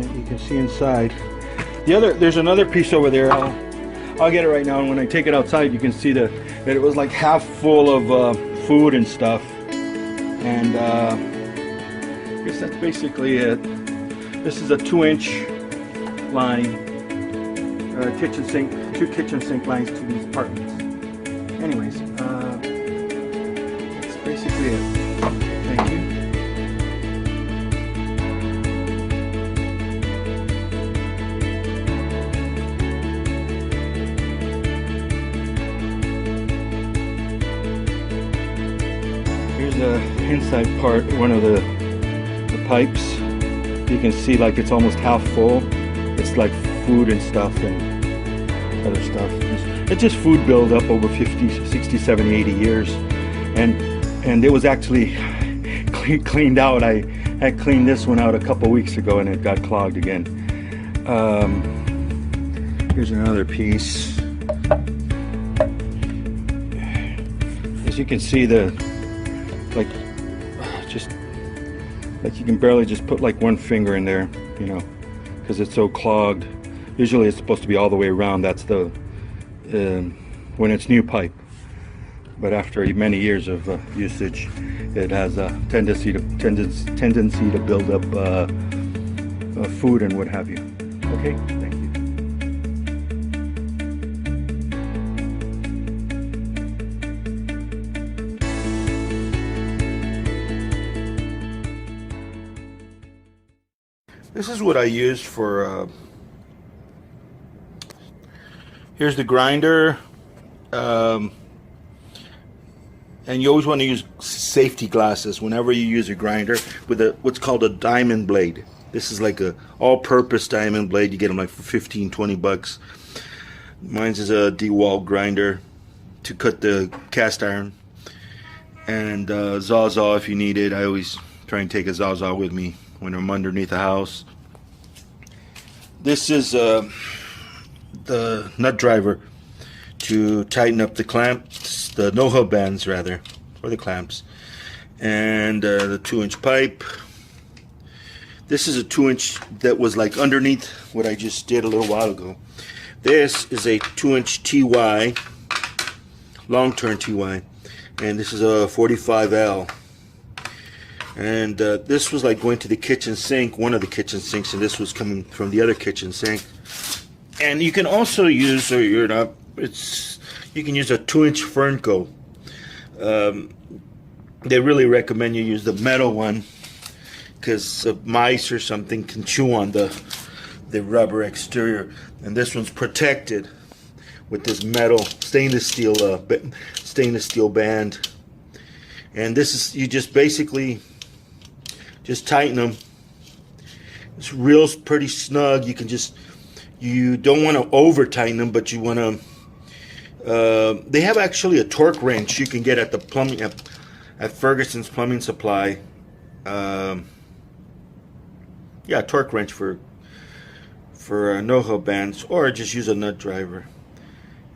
can see inside. There's another piece over there. I'll get it right now, and when I take it outside, you can see that it was like half full of food and stuff. And I guess that's basically it. This is a 2-inch line, kitchen sink, 2 kitchen sink lines to these apartments. Anyways, that's basically it. Thank you. Here's the inside part, one of the pipes. You can see like it's almost half full. It's like food and stuff and other stuff. It's just food buildup over 50, 60, 70, 80 years. And it was actually cleaned out. I had cleaned this one out a couple weeks ago and it got clogged again. Here's another piece. As you can see, like you can barely just put like one finger in there, you know, because it's so clogged. Usually it's supposed to be all the way around. That's the when it's new pipe, but after many years of usage, it has a tendency to build up food and what have you. Okay, thank you. This is what I used for, here's the grinder, and you always want to use safety glasses whenever you use a grinder with what's called a diamond blade. This is like a all-purpose diamond blade. You get them like for 15, 20 bucks. Mine's is a DeWalt grinder to cut the cast iron, and Zawzaw if you need it. I always try and take a Zawzaw with me when I'm underneath the house. This is the nut driver to tighten up the clamps, the no-hub bands rather, or the clamps, and the 2-inch pipe. This is a 2-inch that was like underneath what I just did a little while ago. This is a 2-inch TY, long turn TY, and this is a 45L. And this was like going to the kitchen sink, one of the kitchen sinks, and this was coming from the other kitchen sink. And you can also use, or you're not, you can use a 2-inch Fernco. They really recommend you use the metal one because mice or something can chew on the rubber exterior. And this one's protected with this metal stainless steel band. And this is, you just basically just tighten them. It's real pretty snug. You can just, you don't want to over tighten them, but you want to, they have actually a torque wrench you can get at the plumbing, at Ferguson's Plumbing Supply. Yeah, torque wrench for no-hub bands, or just use a nut driver.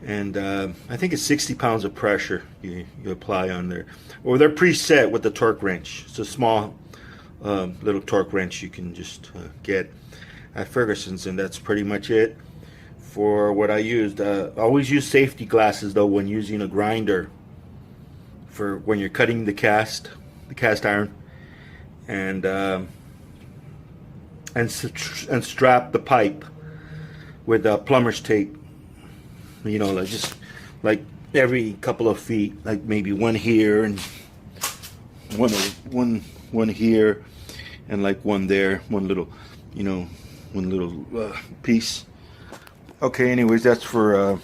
And I think it's 60 pounds of pressure you apply on there. Or they're preset with the torque wrench. It's a small little torque wrench you can just get at Ferguson's, and that's pretty much it for what I used. Always use safety glasses though when using a grinder for when you're cutting the cast iron, and strap the pipe with plumber's tape. You know, like just like every couple of feet, like maybe one here and one here, and like one there, one little, you know, one little piece. Okay, anyways, that's for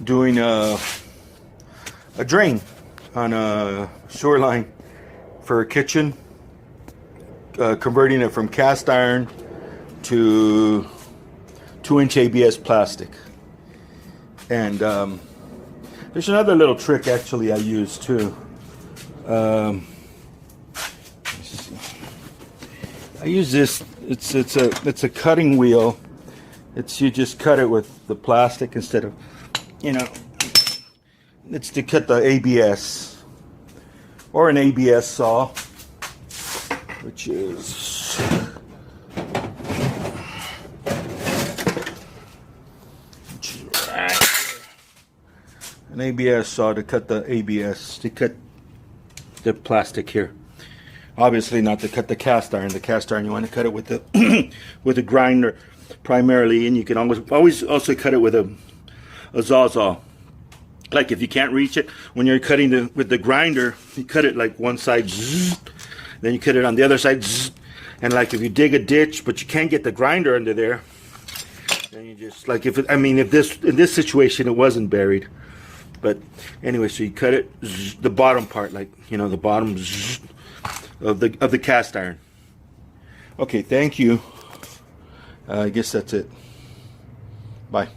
doing a drain on a shoreline for a kitchen, converting it from cast iron to 2-inch ABS plastic. And there's another little trick actually I use too. I use this. It's a cutting wheel. You just cut it with the plastic instead of, you know. It's to cut the ABS, or an ABS saw, which is an ABS saw to cut the ABS, to cut the plastic here. Obviously not to cut the cast iron. The cast iron, you want to cut it with the with a grinder primarily, and you can always also cut it with a Sawzall. Like if you can't reach it when you're cutting with the grinder, you cut it like one side, then you cut it on the other side, and like if you dig a ditch but you can't get the grinder under there, then you just like if in this situation it wasn't buried. But anyway, so you cut it, the bottom part, like, you know, the bottom of the cast iron. Okay, thank you. I guess that's it. Bye.